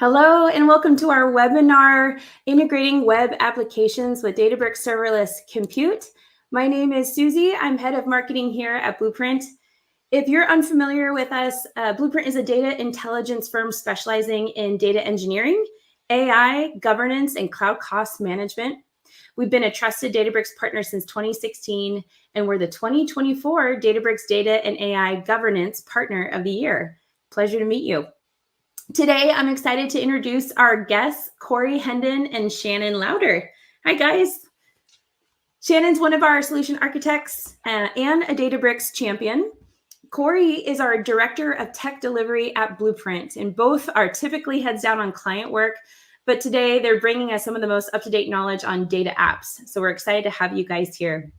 Hello and welcome to our webinar, Integrating Web Applications with Databricks Serverless Compute. My name is Susie. I'm head of marketing here at Blueprint. If you're unfamiliar with us, Blueprint is a data intelligence firm specializing in data engineering, AI, governance, and cloud cost management. We've been a trusted Databricks partner since 2016, and we're the 2024 Databricks Data and AI Governance Partner of the Year. Pleasure to meet you. Today, I'm excited to introduce our guests, Corey Hendon and Shannon Louder. Hi, guys. Shannon's one of our solution architects and a Databricks champion. Corey is our director of tech delivery at Blueprint, and both are typically heads down on client work, but today they're bringing us some of the most up-to-date knowledge on data apps. So we're excited to have you guys here.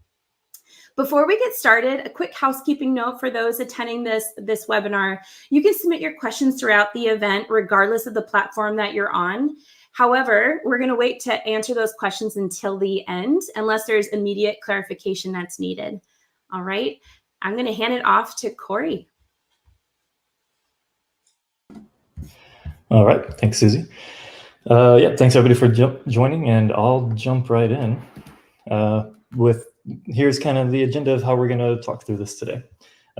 Before we get started, a quick housekeeping note for those attending this webinar. You can submit your questions throughout the event, regardless of the platform that you're on. However, we're going to wait to answer those questions until the end, unless there's immediate clarification that's needed. All right, I'm going to hand it off to Corey. All right, thanks, Susie. Thanks everybody for joining, and I'll jump right in here's kind of the agenda of how we're going to talk through this today.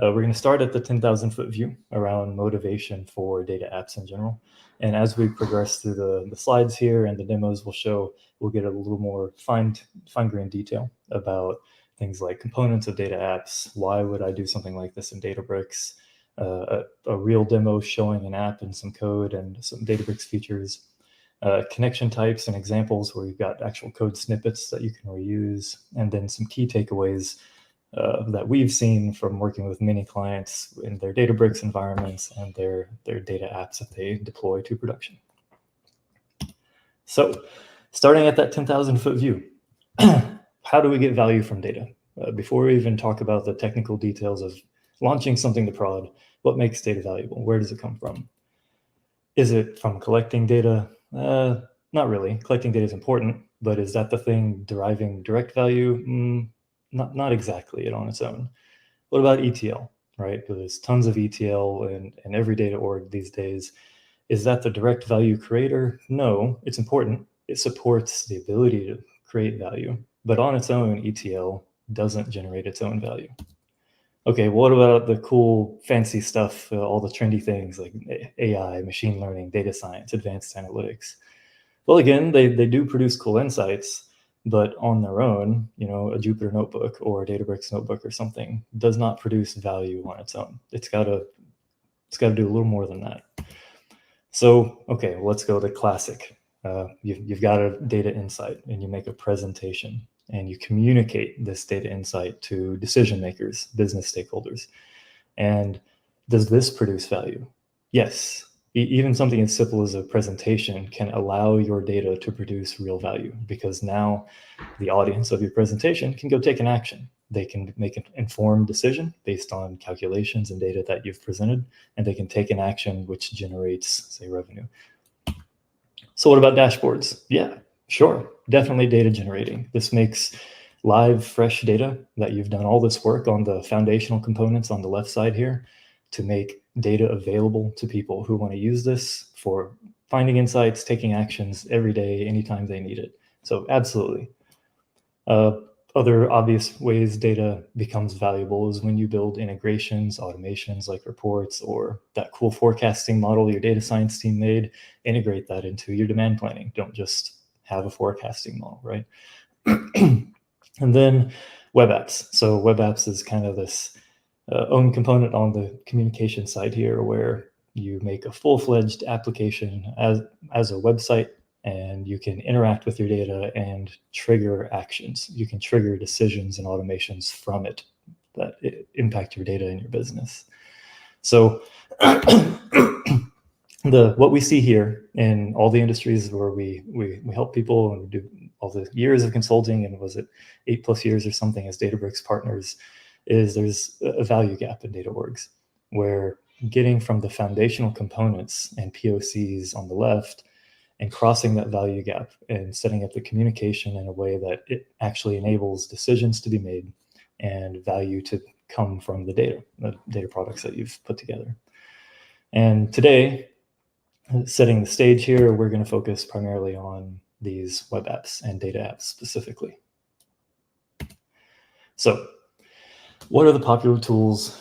We're going to start at the 10,000-foot view around motivation for data apps in general. And as we progress through the slides here and the demos we'll get a little more fine-grained detail about things like components of data apps. Why would I do something like this in Databricks? A real demo showing an app and some code and some Databricks features. Connection types and examples where you've got actual code snippets that you can reuse, and then some key takeaways that we've seen from working with many clients in their Databricks environments and their data apps that they deploy to production. So starting at that 10,000-foot view, how do we get value from data? Before we even talk about the technical details of launching something to prod, what makes data valuable? Where does it come from? Is it from collecting data? Not really. Collecting data is important, but is that the thing deriving direct value? Not exactly on its own. What about ETL, right? There's tons of ETL in every data org these days. Is that the direct value creator? No, it's important. It supports the ability to create value, but on its own, ETL doesn't generate its own value. Okay, what about the cool, fancy stuff, all the trendy things like AI, machine learning, data science, advanced analytics? Well, again, they do produce cool insights, but on their own, a Jupyter notebook or a Databricks notebook or something does not produce value on its own. It's got to do a little more than that. So, okay, let's go to classic. You've got a data insight and you make a presentation and you communicate this data insight to decision makers, business stakeholders. And does this produce value? Yes. Even something as simple as a presentation can allow your data to produce real value, because now the audience of your presentation can go take an action. They can make an informed decision based on calculations and data that you've presented, and they can take an action which generates, say, revenue. So what about dashboards? Yeah, sure, definitely data generating. This makes live, fresh data that you've done all this work on the foundational components on the left side here to make data available to people who want to use this for finding insights, taking actions every day, anytime they need it. So absolutely. Other obvious ways data becomes valuable is when you build integrations, automations like reports, or that cool forecasting model your data science team made, integrate that into your demand planning. Don't just have a forecasting model, right? And then web apps. So web apps is kind of this own component on the communication side here, where you make a full-fledged application as a website, and you can interact with your data and trigger actions. You can trigger decisions and automations from it that impact your data and your business. So what we see here in all the industries where we help people and we do all the years of consulting, and was it 8+ years or something as Databricks partners, is there's a value gap in data orgs, where getting from the foundational components and POCs on the left and crossing that value gap and setting up the communication in a way that it actually enables decisions to be made and value to come from the data products that you've put together. And today, Setting the stage here, we're going to focus primarily on these web apps and data apps specifically. So what are the popular tools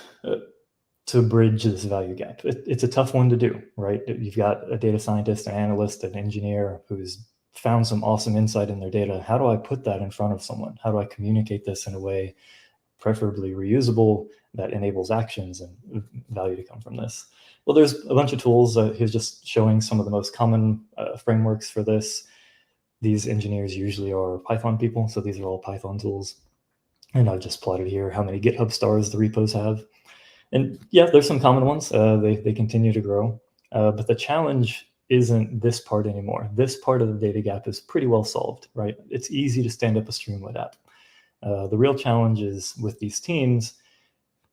to bridge this value gap? It's a tough one to do, right? You've got a data scientist, an analyst, an engineer who's found some awesome insight in their data. How do I put that in front of someone? How do I communicate this in a way, preferably reusable, that enables actions and value to come from this? Well, there's a bunch of tools. He's just showing some of the most common frameworks for this. These engineers usually are Python people, so these are all Python tools. And I've just plotted here how many GitHub stars the repos have. And yeah, there's some common ones. They continue to grow. But the challenge isn't this part anymore. This part of the data gap is pretty well solved, right? It's easy to stand up a Streamlit app. The real challenge is with these teams,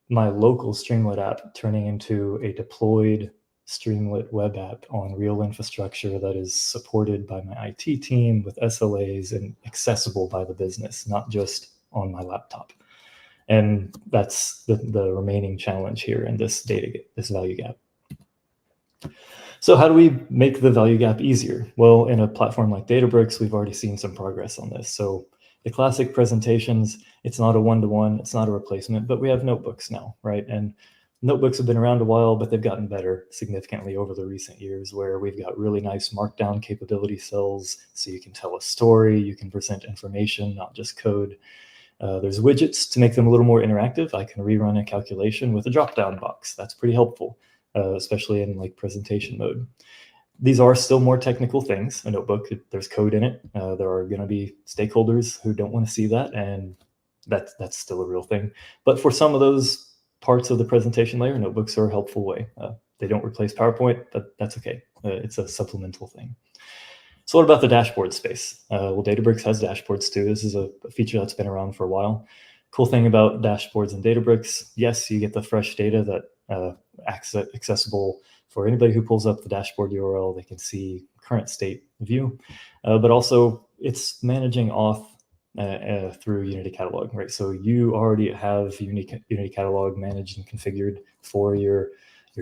my local Streamlit app turning into a deployed Streamlit web app on real infrastructure that is supported by my IT team with SLAs and accessible by the business, not just on my laptop. And that's the remaining challenge here in this value gap. So how do we make the value gap easier? Well, in a platform like Databricks, we've already seen some progress on this. So the classic presentations, it's not a one-to-one, it's not a replacement, but we have notebooks now, right? And notebooks have been around a while, but they've gotten better significantly over the recent years, where we've got really nice markdown capability cells, so you can tell a story, you can present information, not just code. There's widgets to make them a little more interactive. I can rerun a calculation with a drop-down box. That's pretty helpful, especially in like presentation mode. These are still more technical things. A notebook, there's code in it. There are going to be stakeholders who don't want to see that, and that's still a real thing. But for some of those parts of the presentation layer, notebooks are a helpful way. They don't replace PowerPoint, but that's okay. It's a supplemental thing. So what about the dashboard space? Well, Databricks has dashboards too. This is a feature that's been around for a while. Cool thing about dashboards in Databricks, yes, you get the fresh data that accessible for anybody who pulls up the dashboard URL. They can see current state view, but also it's managing auth through Unity Catalog, right? So you already have Unity Catalog managed and configured for your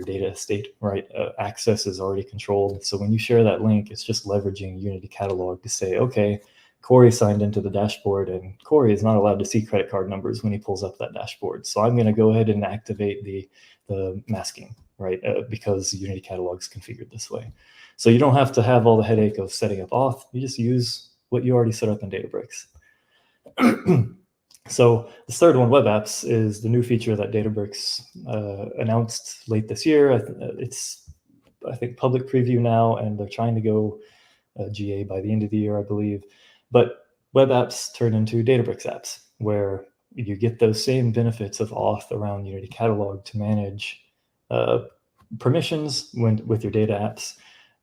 data estate, right? Access is already controlled. So when you share that link, it's just leveraging Unity Catalog to say, okay, Corey signed into the dashboard and Corey is not allowed to see credit card numbers when he pulls up that dashboard. So I'm going to go ahead and activate the masking, right? Because Unity Catalog is configured this way. So you don't have to have all the headache of setting up auth. You just use what you already set up in Databricks. So the third one, web apps, is the new feature that Databricks announced late this year. It's, I think, public preview now, and they're trying to go GA by the end of the year, I believe. But web apps turn into Databricks apps, where you get those same benefits of auth around Unity Catalog to manage permissions with your data apps,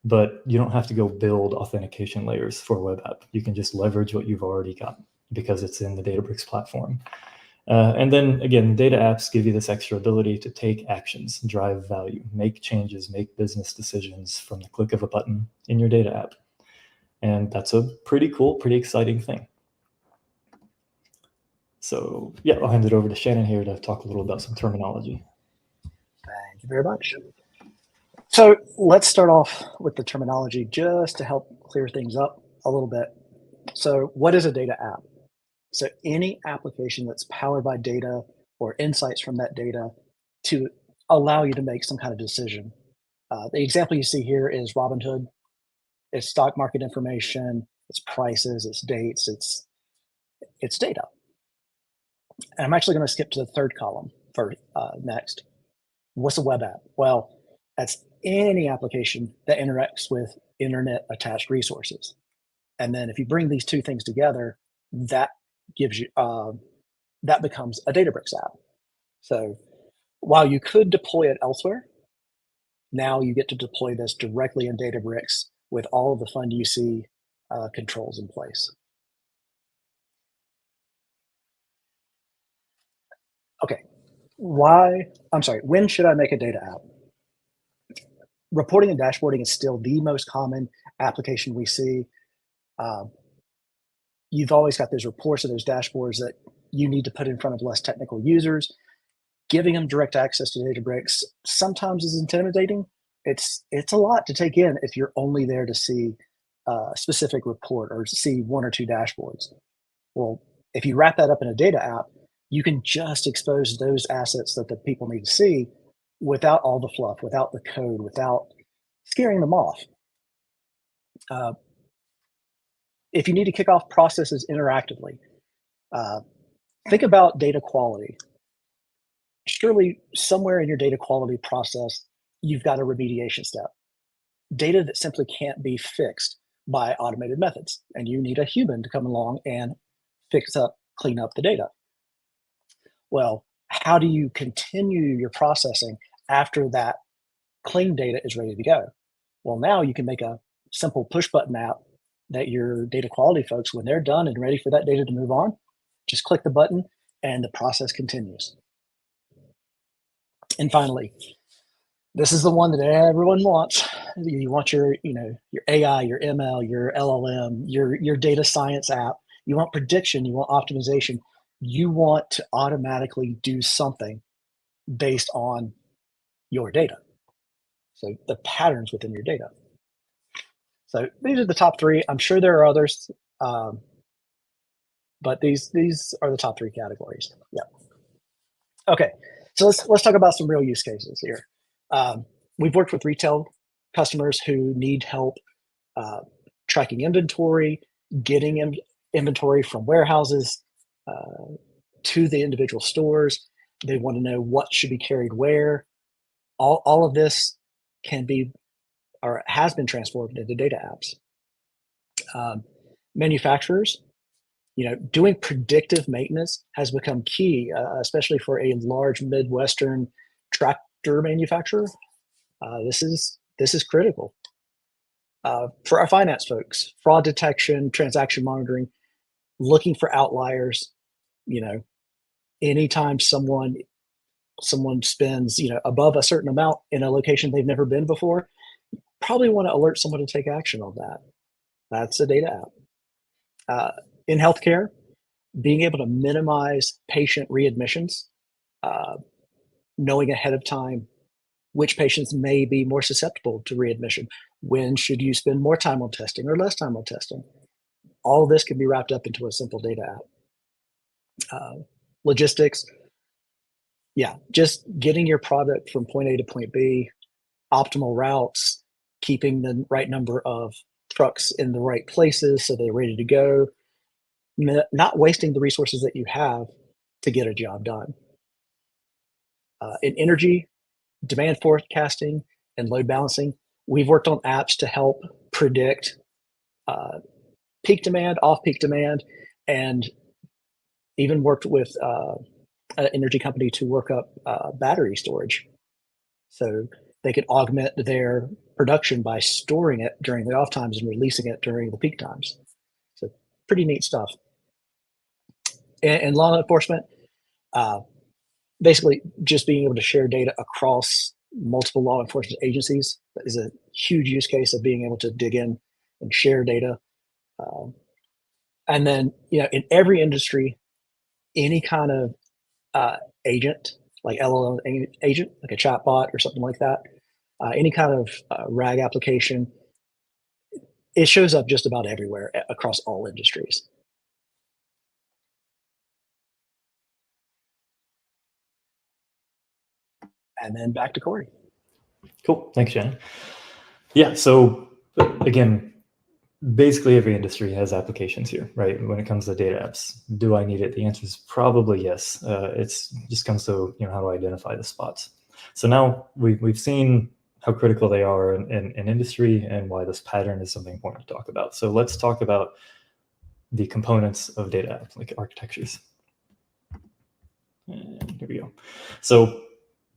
but you don't have to go build authentication layers for a web app. You can just leverage what you've already got because it's in the Databricks platform. And then again, data apps give you this extra ability to take actions, drive value, make changes, make business decisions from the click of a button in your data app. And that's a pretty cool, pretty exciting thing. So yeah, I'll hand it over to Shannon here to talk a little about some terminology. Thank you very much. So let's start off with the terminology just to help clear things up a little bit. So what is a data app? So any application that's powered by data or insights from that data to allow you to make some kind of decision. The example you see here is Robinhood. It's stock market information, it's prices, it's dates, it's data. And I'm actually going to skip to the third column for next. What's a web app? Well, that's any application that interacts with internet attached resources. And then if you bring these two things together, that gives you that becomes a Databricks app. So while you could deploy it elsewhere, now you get to deploy this directly in Databricks with all of the fun UC controls in place. Okay, when should I make a data app? Reporting and dashboarding is still the most common application we see. You've always got those reports or those dashboards that you need to put in front of less technical users. Giving them direct access to Databricks sometimes is intimidating, it's a lot to take in if you're only there to see a specific report or see one or two dashboards. Well, if you wrap that up in a data app, you can just expose those assets that the people need to see without all the fluff, without the code, without scaring them off. If you need to kick off processes interactively, think about data quality. Surely somewhere in your data quality process, you've got a remediation step. Data that simply can't be fixed by automated methods, and you need a human to come along and clean up the data. Well, how do you continue your processing after that clean data is ready to go? Well, now you can make a simple push button app that your data quality folks, when they're done and ready for that data to move on, just click the button and the process continues. And finally, this is the one that everyone wants. You want your AI, your ML, your LLM, your data science app. You want prediction, you want optimization. You want to automatically do something based on your data. So the patterns within your data. So these are the top three. I'm sure there are others, but these are the top three categories. Yeah. Okay, so let's talk about some real use cases here. We've worked with retail customers who need help tracking inventory, getting inventory from warehouses to the individual stores. They want to know what should be carried where. All of this can be or has been transformed into data apps. Manufacturers, doing predictive maintenance has become key, especially for a large Midwestern tractor manufacturer. This is critical. For our finance folks, fraud detection, transaction monitoring, looking for outliers. Anytime someone spends above a certain amount in a location they've never been before, probably want to alert someone to take action on that. That's a data app. In healthcare, being able to minimize patient readmissions, knowing ahead of time which patients may be more susceptible to readmission. When should you spend more time on testing or less time on testing? All of this can be wrapped up into a simple data app. Logistics, just getting your product from point A to point B, optimal routes, keeping the right number of trucks in the right places so they're ready to go, not wasting the resources that you have to get a job done. In energy, demand forecasting and load balancing, we've worked on apps to help predict peak demand, off-peak demand, and even worked with an energy company to work up battery storage. So they could augment their production by storing it during the off times and releasing it during the peak times. So pretty neat stuff. And law enforcement, basically just being able to share data across multiple law enforcement agencies is a huge use case of being able to dig in and share data. And then, in every industry, any kind of agent, like LLM agent, like a chatbot or something like that, any kind of RAG application, it shows up just about everywhere across all industries. And then back to Corey. Cool. Thanks, Shannon. Yeah. So again, basically every industry has applications here, right? When it comes to data apps, do I need it? The answer is probably yes. It's just comes to, how to identify the spots. So now we've seen how critical they are in industry and why this pattern is something important to talk about. So let's talk about the components of data apps, like architectures. And here we go. So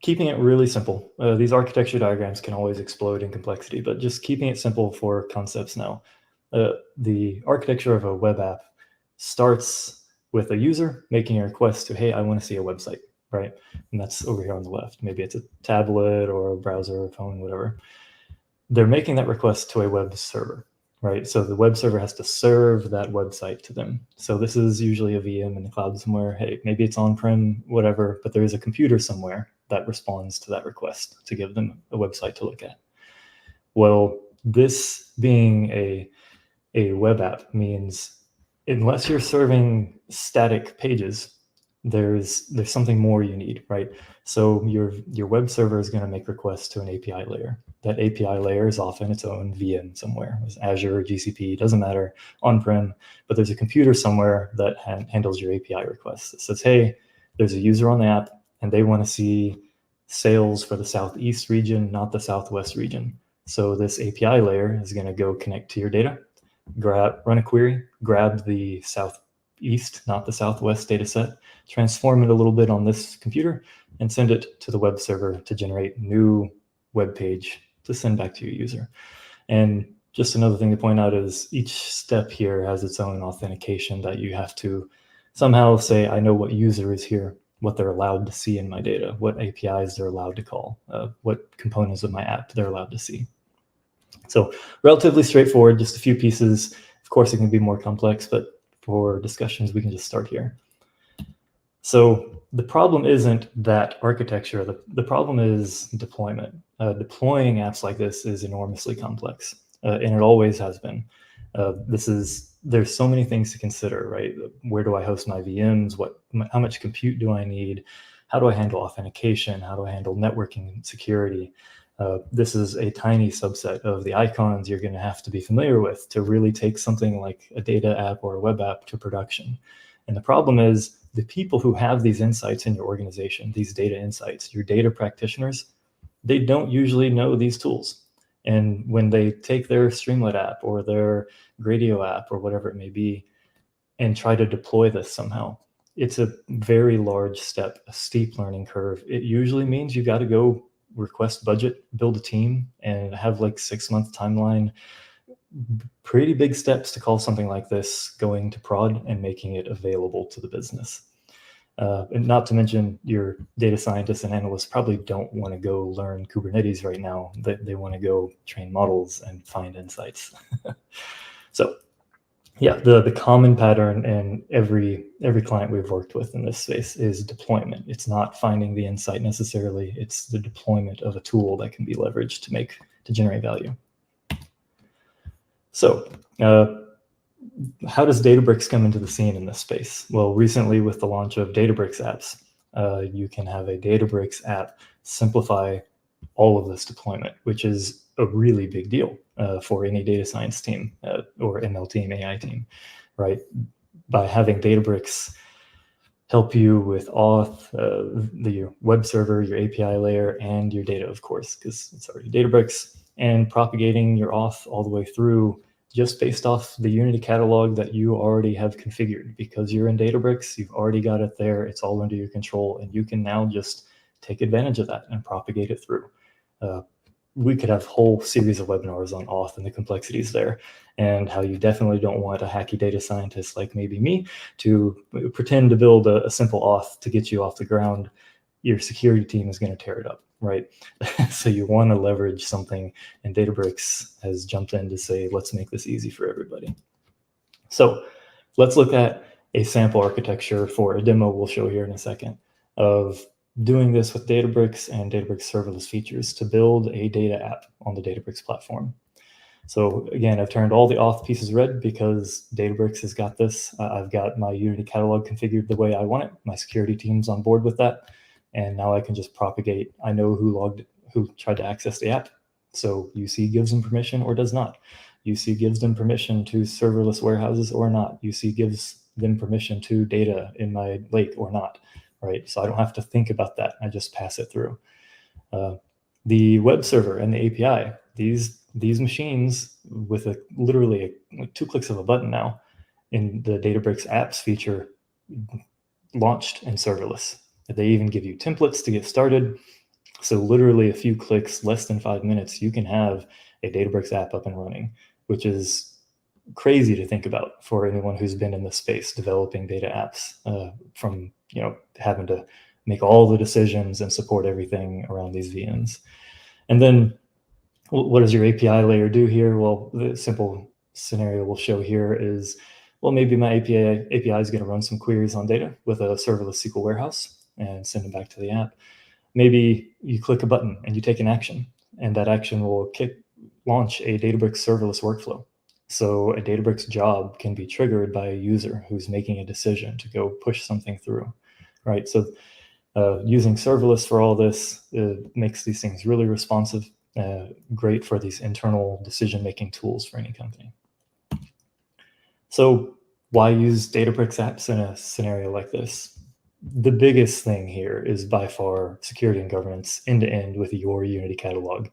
keeping it really simple. These architecture diagrams can always explode in complexity, but just keeping it simple for concepts now. The architecture of a web app starts with a user making a request to, hey, I want to see a website, right? And that's over here on the left. Maybe it's a tablet or a browser or phone, whatever. They're making that request to a web server, right? So the web server has to serve that website to them. So this is usually a VM in the cloud somewhere. Hey, maybe it's on-prem, whatever, but there is a computer somewhere that responds to that request to give them a website to look at. Well, this being a web app means unless you're serving static pages, there's something more you need, right? So your web server is going to make requests to an API layer. That API layer is often its own VM somewhere. It's Azure or GCP, doesn't matter, on-prem, but there's a computer somewhere that handles your API requests. It says, hey, there's a user on the app and they want to see sales for the Southeast region, not the Southwest region. So this API layer is going to go connect to your data, run a query, grab the Southeast, not the Southwest data set, transform it a little bit on this computer, and send it to the web server to generate new web page to send back to your user. And just another thing to point out is each step here has its own authentication that you have to somehow say, I know what user is here, what they're allowed to see in my data, what APIs they're allowed to call, what components of my app they're allowed to see. So relatively straightforward, just a few pieces. Of course, it can be more complex, but for discussions, we can just start here. So the problem isn't that architecture, the problem is deployment. Deploying apps like this is enormously complex, and it always has been. There's so many things to consider, right? Where do I host my VMs? How much compute do I need? How do I handle authentication? How do I handle networking and security? This is a tiny subset of the icons you're going to have to be familiar with to really take something like a data app or a web app to production. And the problem is the people who have these insights in your organization, these data insights, your data practitioners, they don't usually know these tools. And when they take their Streamlit app or their Gradio app or whatever it may be and try to deploy this somehow, it's a very large step, a steep learning curve. It usually means you got to go request budget, build a team, and have like 6-month timeline. Pretty big steps to call something like this going to prod and making it available to the business. And not to mention your data scientists and analysts probably don't want to go learn Kubernetes right now. They want to go train models and find insights. So yeah, the common pattern in every client we've worked with in this space is deployment. It's not finding the insight necessarily. It's the deployment of a tool that can be leveraged to generate value. So how does Databricks come into the scene in this space? Well, recently with the launch of Databricks apps, you can have a Databricks app simplify all of this deployment, which is a really big deal for any data science team or ML team, AI team, right? By having Databricks help you with auth, your web server, your API layer, and your data, of course, because it's already Databricks, and propagating your auth all the way through just based off the Unity catalog that you already have configured. Because you're in Databricks, you've already got it there, it's all under your control, and you can now just take advantage of that and propagate it through. We could have a whole series of webinars on auth and the complexities there, and how you definitely don't want a hacky data scientist like maybe me to pretend to build a simple auth to get you off the ground. Your security team is going to tear it up, right? So you want to leverage something, and Databricks has jumped in to say, let's make this easy for everybody. So let's look at a sample architecture for a demo we'll show here in a second of doing this with Databricks and Databricks Serverless features to build a data app on the Databricks platform. So again, I've turned all the auth pieces red because Databricks has got this. I've got my Unity catalog configured the way I want it. My security team's on board with that. And now I can just propagate. I know who tried to access the app. So UC gives them permission or does not. UC gives them permission to serverless warehouses or not. UC gives them permission to data in my lake or not. Right, so I don't have to think about that. I just pass it through. The web server and the API, these machines with literally like 2 clicks of a button now in the Databricks apps feature launched in serverless. They even give you templates to get started. So literally a few clicks, less than 5 minutes, you can have a Databricks app up and running, which is crazy to think about for anyone who's been in this space developing data apps from having to make all the decisions and support everything around these VMs. And then what does your API layer do here? Well, the simple scenario we'll show here is, well, maybe my API is going to run some queries on data with a serverless SQL warehouse and send them back to the app. Maybe you click a button and you take an action, and that action will launch a Databricks serverless workflow. So a Databricks job can be triggered by a user who's making a decision to go push something through, right? So using serverless for all this makes these things really responsive, great for these internal decision-making tools for any company. So why use Databricks apps in a scenario like this? The biggest thing here is by far security and governance end-to-end with your Unity catalog.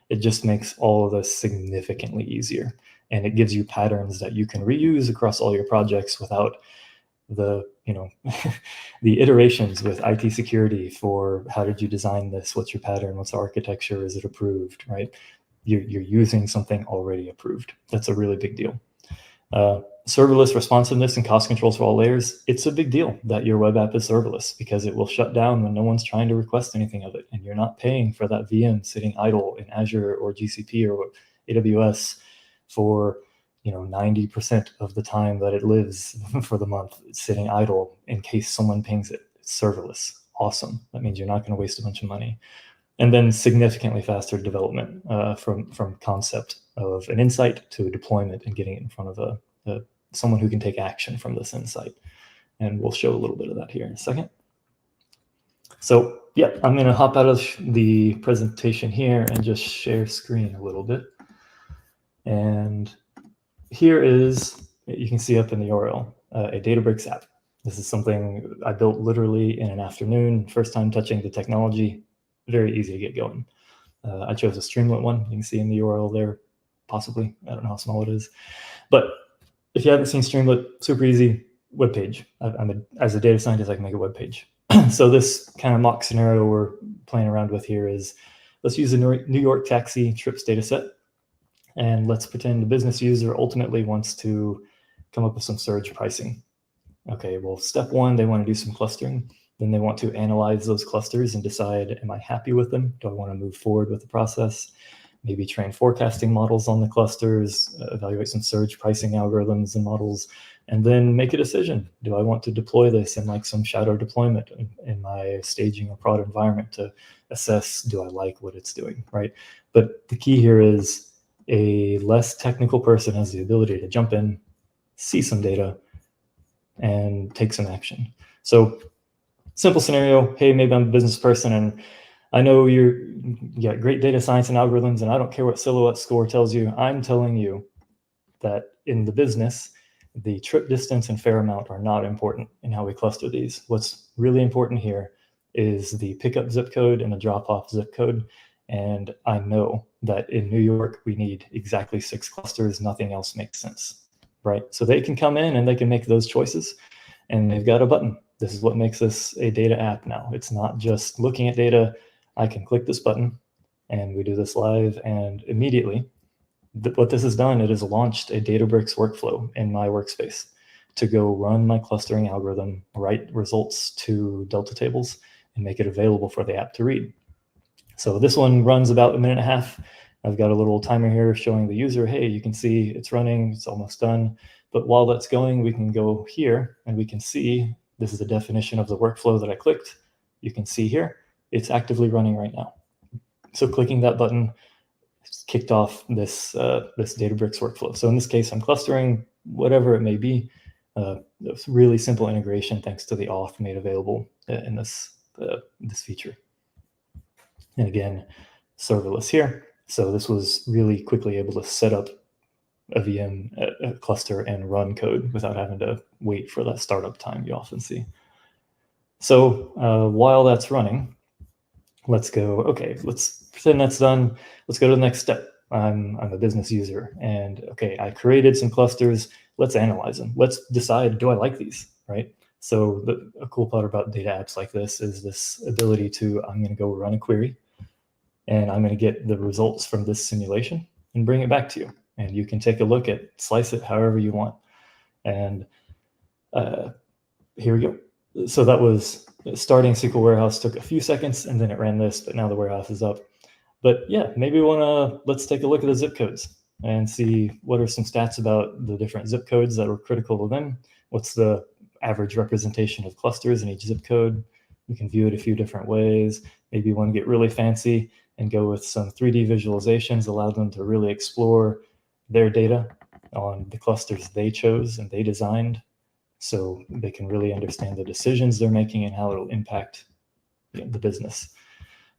It just makes all of this significantly easier. And it gives you patterns that you can reuse across all your projects without the, the iterations with IT security for how did you design this? What's your pattern? What's the architecture? Is it approved, right? You're using something already approved. That's a really big deal. Serverless responsiveness and cost controls for all layers. It's a big deal that your web app is serverless because it will shut down when no one's trying to request anything of it. And you're not paying for that VM sitting idle in Azure or GCP or AWS for 90% of the time that it lives for the month. It's sitting idle in case someone pings it. It's serverless. Awesome. That means you're not going to waste a bunch of money. And then significantly faster development from concept of an insight to deployment and getting it in front of someone who can take action from this insight. And we'll show a little bit of that here in a second. So yeah, I'm going to hop out of the presentation here and just share screen a little bit. And here is, you can see up in the URL, a Databricks app. This is something I built literally in an afternoon, first time touching the technology, very easy to get going. I chose a Streamlit one. You can see in the URL there, possibly. I don't know how small it is. But if you haven't seen Streamlit, super easy web page. As a data scientist, I can make a web page. So this kind of mock scenario we're playing around with here is, let's use a New York taxi trips data set. And let's pretend the business user ultimately wants to come up with some surge pricing. Okay, well, step one, they want to do some clustering. Then they want to analyze those clusters and decide, am I happy with them? Do I want to move forward with the process? Maybe train forecasting models on the clusters, evaluate some surge pricing algorithms and models, and then make a decision. Do I want to deploy this in like some shadow deployment in my staging or prod environment to assess, do I like what it's doing, right? But the key here is a less technical person has the ability to jump in, see some data, and take some action. So simple scenario, hey, maybe I'm a business person and I know you got great data science and algorithms, and I don't care what silhouette score tells you. I'm telling you that in the business, the trip distance and fare amount are not important in how we cluster these. What's really important here is the pickup zip code and the drop-off zip code. And I know that in New York, we need exactly 6 clusters. Nothing else makes sense, right? So they can come in and they can make those choices, and they've got a button. This is what makes this a data app now. It's not just looking at data. I can click this button and we do this live, and immediately what this has done, it has launched a Databricks workflow in my workspace to go run my clustering algorithm, write results to Delta tables, and make it available for the app to read. So this one runs about 1.5 minutes. I've got a little timer here showing the user, hey, you can see it's running, it's almost done. But while that's going, we can go here and we can see, this is the definition of the workflow that I clicked. You can see here, it's actively running right now. So clicking that button kicked off this Databricks workflow. So in this case, I'm clustering whatever it may be. It's really simple integration thanks to the auth made available in this feature. And again, serverless here. So this was really quickly able to set up a VM a cluster and run code without having to wait for that startup time you often see. So while that's running, let's go, okay, let's pretend that's done. Let's go to the next step. I'm a business user and okay, I created some clusters. Let's analyze them. Let's decide, do I like these, right? So a cool part about data apps like this is this ability to, I'm going to go run a query and I'm going to get the results from this simulation and bring it back to you. And you can take a look at, slice it however you want. And here we go. So that was starting SQL Warehouse took a few seconds and then it ran this, but now the warehouse is up. But yeah, maybe let's take a look at the zip codes and see what are some stats about the different zip codes that were critical to them. What's the average representation of clusters in each zip code? You can view it a few different ways. Maybe you want to get really fancy and go with some 3D visualizations, allow them to really explore their data on the clusters they chose and they designed, so they can really understand the decisions they're making and how it'll impact the business.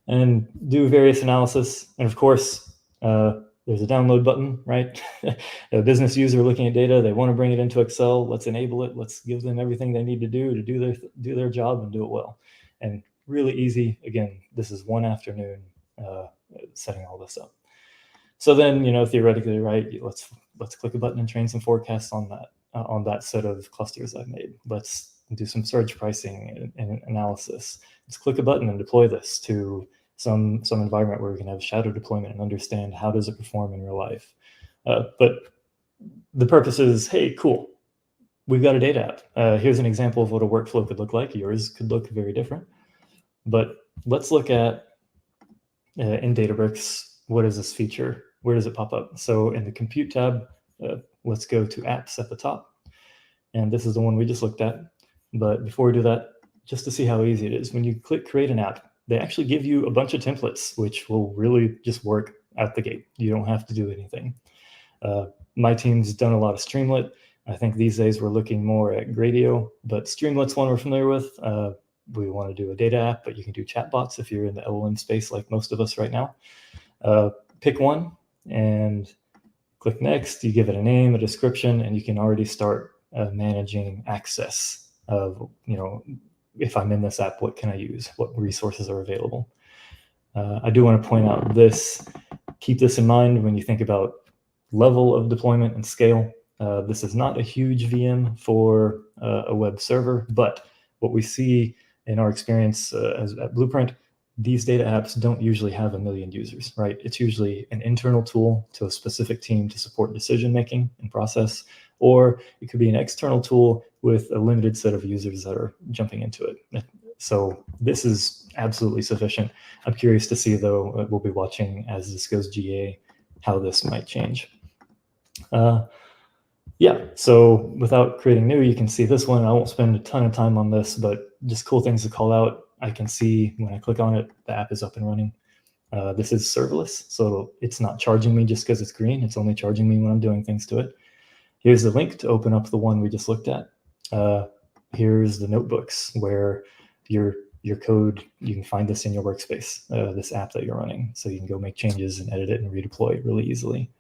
And do various analysis. And of course, there's a download button, right? A business user looking at data, they want to bring it into Excel. Let's enable it. Let's give them everything they need to do their job and do it well. And really easy. Again, this is one afternoon setting all this up. So then, theoretically, right, let's click a button and train some forecasts on that set of clusters I've made. Let's do some surge pricing and analysis. Let's click a button and deploy this to some environment where we can have shadow deployment and understand how does it perform in real life. But the purpose is, hey, cool, we've got a data app. Here's an example of what a workflow could look like. Yours could look very different. But let's look at, in Databricks, what is this feature? Where does it pop up? So in the Compute tab, let's go to Apps at the top. And this is the one we just looked at. But before we do that, just to see how easy it is, when you click Create an App, they actually give you a bunch of templates, which will really just work out the gate. You don't have to do anything. My team's done a lot of Streamlit. I think these days we're looking more at Gradio, but Streamlit's one we're familiar with. We want to do a data app, but you can do chatbots if you're in the LLM space like most of us right now. Pick one and click Next. You give it a name, a description, and you can already start managing access of, if I'm in this app, what can I use? What resources are available? I do want to point out this, keep this in mind when you think about level of deployment and scale. This is not a huge VM for a web server, but what we see in our experience at Blueprint, these data apps don't usually have 1 million users, right? It's usually an internal tool to a specific team to support decision-making and process, or it could be an external tool with a limited set of users that are jumping into it. So this is absolutely sufficient. I'm curious to see, though, we'll be watching as this goes GA, how this might change. Yeah, so without creating new, you can see this one. I won't spend a ton of time on this, but just cool things to call out. I can see when I click on it, the app is up and running. This is serverless, so it's not charging me just because it's green. It's only charging me when I'm doing things to it. Here's the link to open up the one we just looked at. Here's the notebooks where your code, you can find this in your workspace, this app that you're running. So you can go make changes and edit it and redeploy it really easily.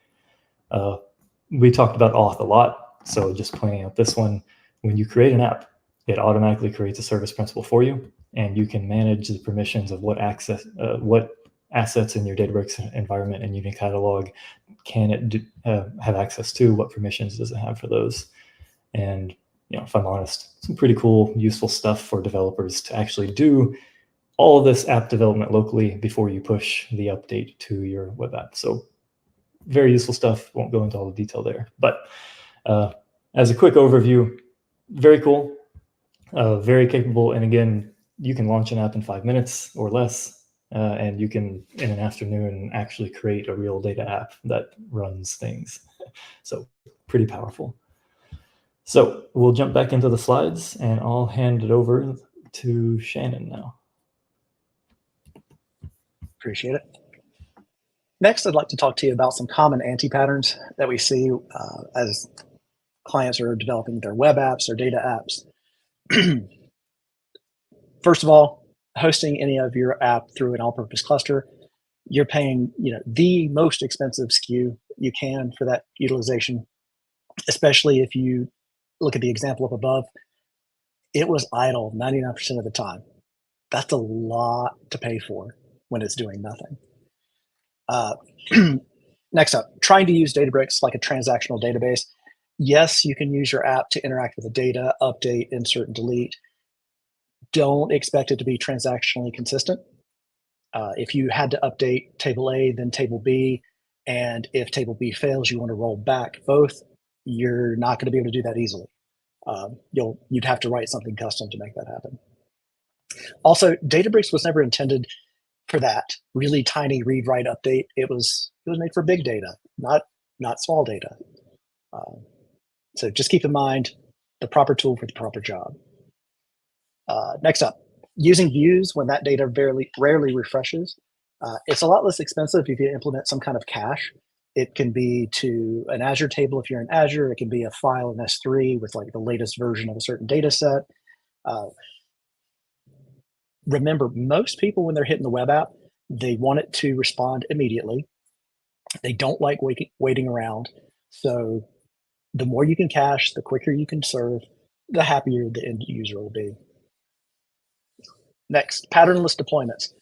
We talked about auth a lot, so just pointing out this one. When you create an app, it automatically creates a service principal for you, and you can manage the permissions of what assets in your Databricks environment and Unit Catalog can it have access to, what permissions does it have for those. And if I'm honest, some pretty cool, useful stuff for developers to actually do all of this app development locally before you push the update to your web app. So very useful stuff. Won't go into all the detail there. But as a quick overview, very cool, very capable. And again, you can launch an app in 5 minutes or less, and you can, in an afternoon, actually create a real data app that runs things. So pretty powerful. So we'll jump back into the slides, and I'll hand it over to Shannon now. Appreciate it. Next, I'd like to talk to you about some common anti-patterns that we see as clients are developing their web apps or data apps. First of all, hosting any of your app through an all-purpose cluster, you're paying the most expensive SKU you can for that utilization, especially if you look at the example up above. It was idle 99% of the time. That's a lot to pay for when it's doing nothing. Next up, trying to use Databricks like a transactional database. Yes, you can use your app to interact with the data, update, insert, and delete. Don't expect it to be transactionally consistent. If you had to update table A, then table B, and if table B fails, you want to roll back both, you're not going to be able to do that easily. You'd have to write something custom to make that happen. Also, Databricks was never intended for that really tiny read-write update. It was made for big data, not small data. So just keep in mind the proper tool for the proper job. Next up, using views when that data rarely refreshes. It's a lot less expensive if you implement some kind of cache. It can be to an Azure table if you're in Azure. It can be a file in S3 with like the latest version of a certain data set. Remember, most people, when they're hitting the web app, they want it to respond immediately. They don't like waiting around. So the more you can cache, the quicker you can serve, the happier the end user will be. Next, patternless deployments.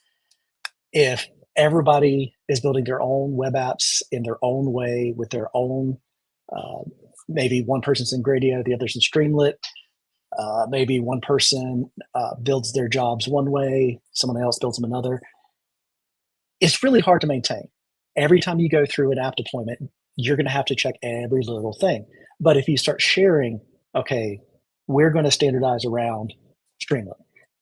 If everybody is building their own web apps in their own way with their own, maybe one person's in Gradio, the other's in Streamlit, maybe one person builds their jobs one way, someone else builds them another. It's really hard to maintain. Every time you go through an app deployment, you're going to have to check every little thing. But if you start sharing, okay, we're going to standardize around Streamlit,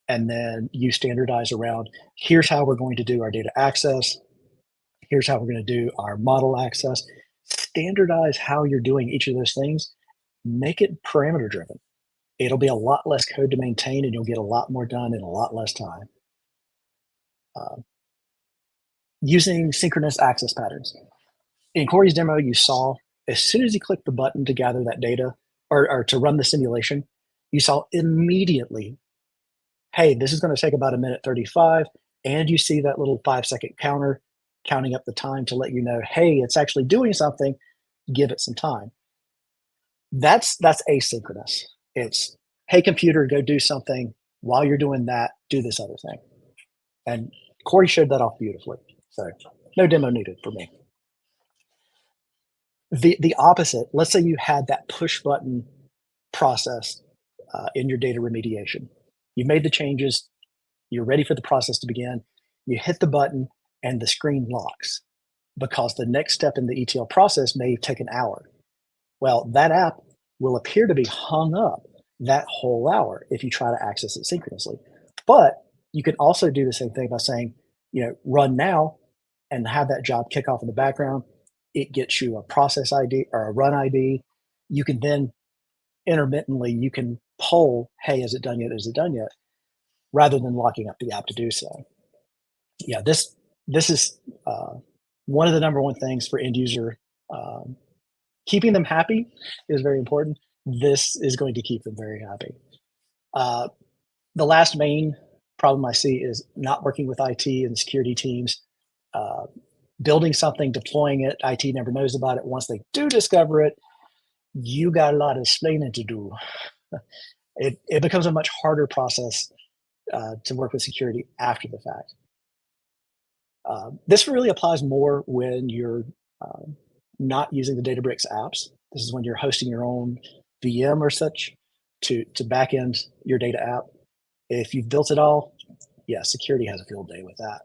and then you standardize around, here's how we're going to do our data access, here's how we're going to do our model access. Standardize how you're doing each of those things. Make it parameter driven. It'll be a lot less code to maintain, and you'll get a lot more done in a lot less time. Using synchronous access patterns. In Corey's demo, you saw as soon as you click the button to gather that data or to run the simulation, you saw immediately, hey, this is going to take about 1:35, and you see that little 5-second counter counting up the time to let you know, hey, it's actually doing something, give it some time. That's asynchronous. It's, hey, computer, go do something. While you're doing that, do this other thing. And Corey showed that off beautifully. So no demo needed for me. The opposite, let's say you had that push button process in your data remediation. You've made the changes. You're ready for the process to begin. You hit the button and the screen locks because the next step in the ETL process may take an hour. Well, that app will appear to be hung up that whole hour if you try to access it synchronously. But you can also do the same thing by saying, run now and have that job kick off in the background. It gets you a process ID or a run ID. You can then intermittently, you can poll, hey, is it done yet? Is it done yet? Rather than locking up the app to do so. Yeah, this is one of the number one things for end user. Keeping them happy is very important. This is going to keep them very happy. The last main problem I see is not working with IT and security teams. Building something, deploying it, IT never knows about it. Once they do discover it, you got a lot of explaining to do. It becomes a much harder process to work with security after the fact. This really applies more when you're not using the Databricks apps. This is when you're hosting your own VM or such to backend your data app. If you've built it all, yeah, security has a field day with that.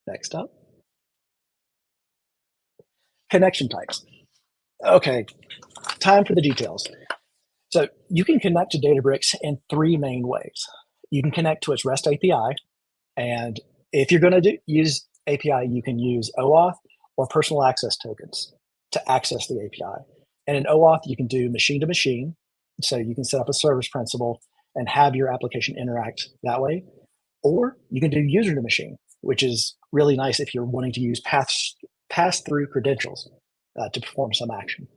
Next up. Connection types. Okay, time for the details. So you can connect to Databricks in 3 main ways. You can connect to its REST API, and if you're going to use API, you can use OAuth or personal access tokens to access the API. And in OAuth, you can do machine to machine, so you can set up a service principal and have your application interact that way. Or you can do user to machine, which is really nice if you're wanting to use pass-through credentials to perform some action.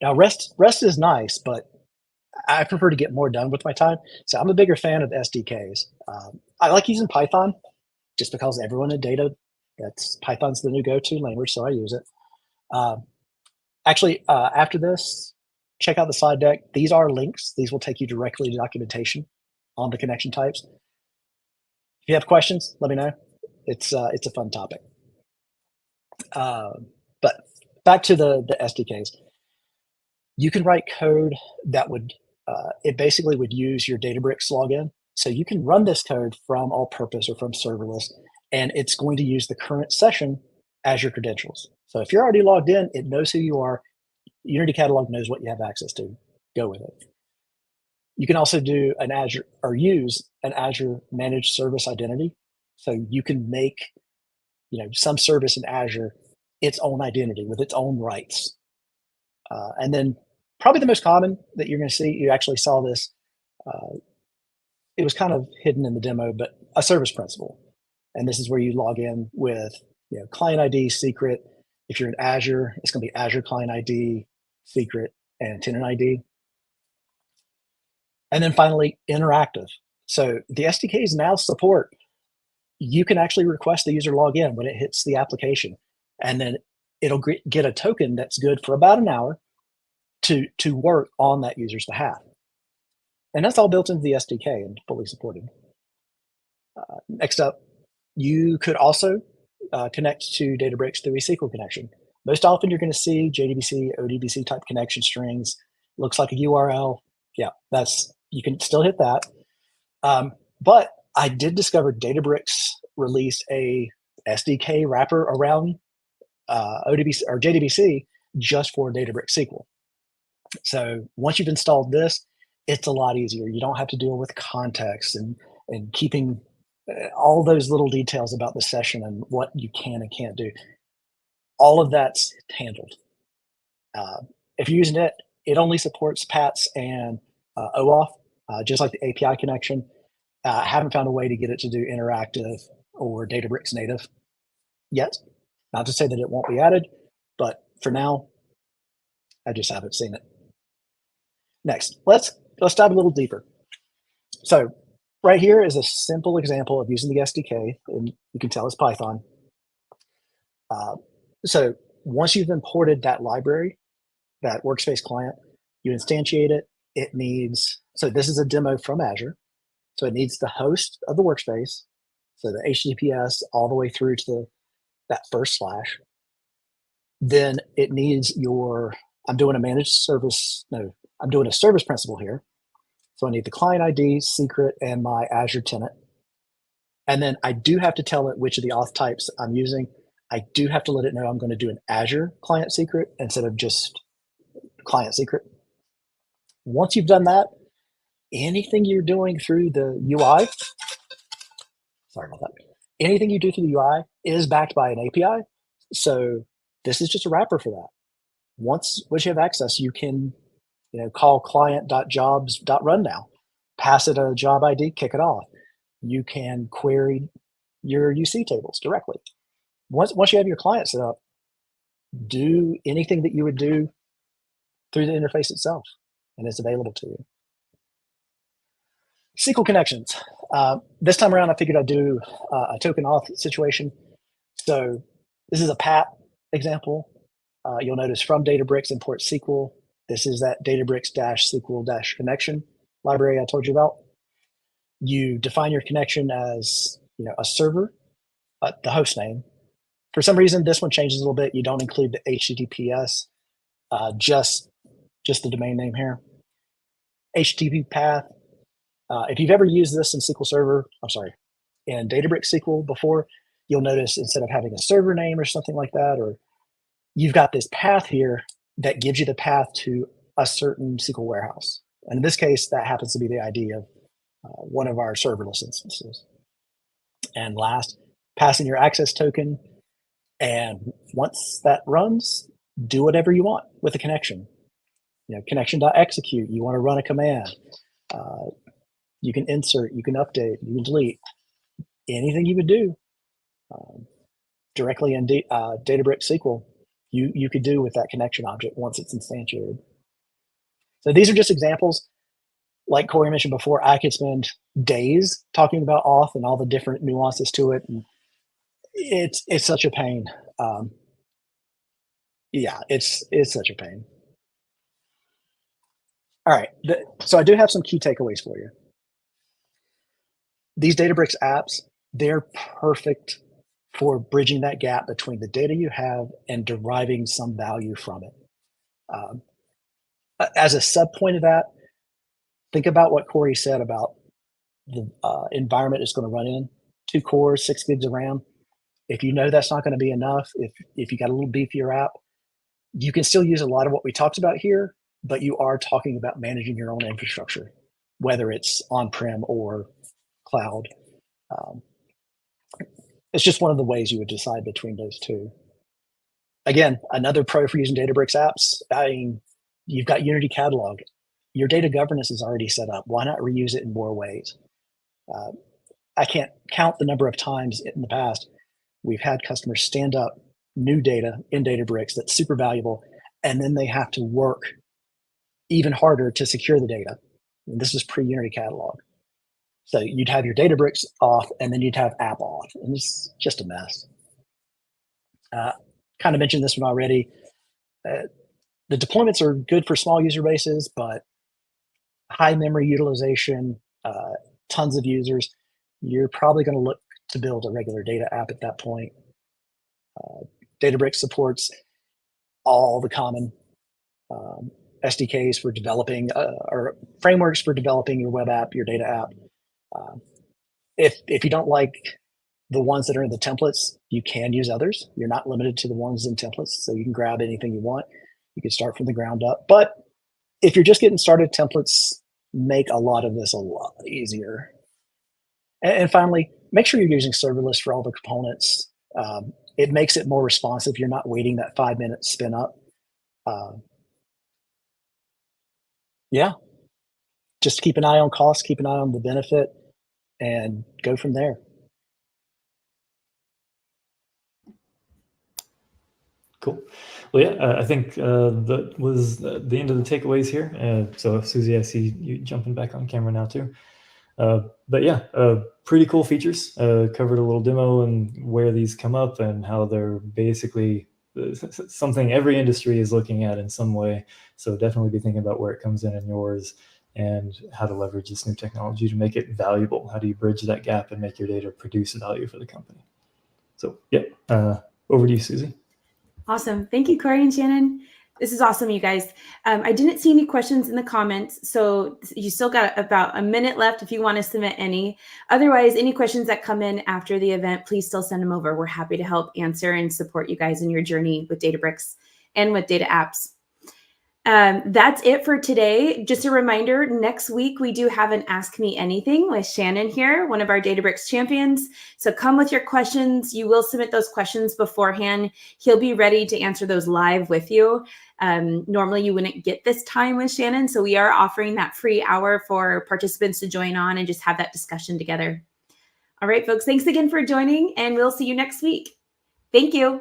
Now, REST is nice, but I prefer to get more done with my time. So I'm a bigger fan of SDKs. I like using Python just because everyone in data, Python's the new go-to language, so I use it. Actually, after this, check out the slide deck. These are links. These will take you directly to documentation on the connection types. If you have questions, let me know. It's a fun topic. But back to the SDKs. You can write code that would, it basically would use your Databricks login. So you can run this code from all-purpose or from serverless, and it's going to use the current session as your credentials. So if you're already logged in, it knows who you are. Unity Catalog knows what you have access to. Go with it. You can also do an Azure or use an Azure managed service identity. So you can make, some service in Azure its own identity with its own rights. And then probably the most common that you're going to see, you actually saw this it was kind of hidden in the demo, but a service principal. And this is where you log in with client ID, secret. If you're in Azure, it's going to be Azure client ID, secret, and tenant ID. And then finally, interactive. So the SDKs now support, you can actually request the user log in when it hits the application. And then it'll get a token that's good for about an hour to work on that user's behalf. And that's all built into the SDK and fully supported. Next up, you could also connect to Databricks through a SQL connection. Most often you're going to see JDBC, ODBC type connection strings. Looks like a URL. Yeah, you can still hit that. But I did discover Databricks released a SDK wrapper around ODBC or JDBC just for Databricks SQL. So once you've installed this, it's a lot easier. You don't have to deal with context and keeping all those little details about the session and what you can and can't do. All of that's handled. If you're using it, it only supports PATS and OAuth, just like the API connection. I haven't found a way to get it to do interactive or Databricks native yet. Not to say that it won't be added, but for now, I just haven't seen it. Next, let's dive a little deeper. So right here is a simple example of using the SDK, and you can tell it's Python. So once you've imported that library, that workspace client, you instantiate it. It needs, so this is a demo from Azure. So it needs the host of the workspace, so the HTTPS all the way through to that first slash. Then it needs I'm doing a service principal here. So I need the client ID, secret, and my Azure tenant. And then I do have to tell it which of the auth types I'm using. I do have to let it know I'm going to do an Azure client secret instead of just client secret. Once you've done that, anything you're doing through the UI, sorry about that, anything you do through the UI is backed by an API. So this is just a wrapper for that. Once you have access, you can call client.jobs.run now, pass it a job ID, kick it off. You can query your UC tables directly. Once you have your client set up, do anything that you would do through the interface itself, and it's available to you. SQL connections. This time around, I figured I'd do a token auth situation. So this is a PAT example. You'll notice from Databricks import SQL. This is that Databricks-SQL-connection library I told you about. You define your connection as a server, the host name. For some reason, this one changes a little bit. You don't include the HTTPS, just the domain name here. HTTP path. If you've ever used this in in Databricks SQL before, you'll notice instead of having a server name or something like that, or you've got this path here that gives you the path to a certain SQL warehouse. And in this case, that happens to be the ID of one of our serverless instances. And last, passing your access token. And once that runs, do whatever you want with the connection. Connection.execute, you want to run a command. You can insert, you can update, you can delete. Anything you would do directly in Databricks SQL, you could do with that connection object once it's instantiated. So these are just examples. Like Corey mentioned before, I could spend days talking about auth and all the different nuances to it. And it's such a pain. Yeah, it's such a pain. All right, so I do have some key takeaways for you. These Databricks apps, they're perfect for bridging that gap between the data you have and deriving some value from it. As a sub point of that, think about what Corey said about the environment it's going to run in. 2 cores, 6 gigs of RAM. If you know that's not going to be enough, if you got a little beefier app, you can still use a lot of what we talked about here, but you are talking about managing your own infrastructure, whether it's on-prem or cloud. It's just one of the ways you would decide between those two. Again, another pro for using Databricks apps, you've got Unity Catalog. Your data governance is already set up. Why not reuse it in more ways? I can't count the number of times in the past we've had customers stand up new data in Databricks that's super valuable, and then they have to work even harder to secure the data. And this is pre-Unity Catalog. So you'd have your Databricks off, and then you'd have app off, and it's just a mess. Kind of mentioned this one already. The deployments are good for small user bases, but high memory utilization, tons of users, you're probably going to look to build a regular data app at that point. Databricks supports all the common SDKs for developing or frameworks for developing your web app, your data app. If you don't like the ones that are in the templates, you can use others. You're not limited to the ones in templates, so you can grab anything you want. You can start from the ground up. But if you're just getting started, templates make a lot of this a lot easier. And finally, make sure you're using serverless for all the components. It makes it more responsive. You're not waiting that 5-minute spin up. Yeah, just keep an eye on costs, keep an eye on the benefit, and go from there. Cool. Well, yeah, I think that was the end of the takeaways here. So Susie, I see you jumping back on camera now too. But yeah, pretty cool features. Covered a little demo and where these come up and how they're basically something every industry is looking at in some way. So definitely be thinking about where it comes in yours and how to leverage this new technology to make it valuable. How do you bridge that gap and make your data produce value for the company? So yeah, over to you, Susie. Awesome. Thank you, Corey and Shannon. This is awesome, you guys. I didn't see any questions in the comments, so you still got about a minute left if you want to submit any. Otherwise, any questions that come in after the event, please still send them over. We're happy to help answer and support you guys in your journey with Databricks and with data apps. That's it for today. Just a reminder, next week we do have an Ask Me Anything with Shannon here, one of our Databricks champions. So come with your questions. You will submit those questions beforehand. He'll be ready to answer those live with you. Normally you wouldn't get this time with Shannon, so we are offering that free hour for participants to join on and just have that discussion together. All right, folks, thanks again for joining, and we'll see you next week. Thank you.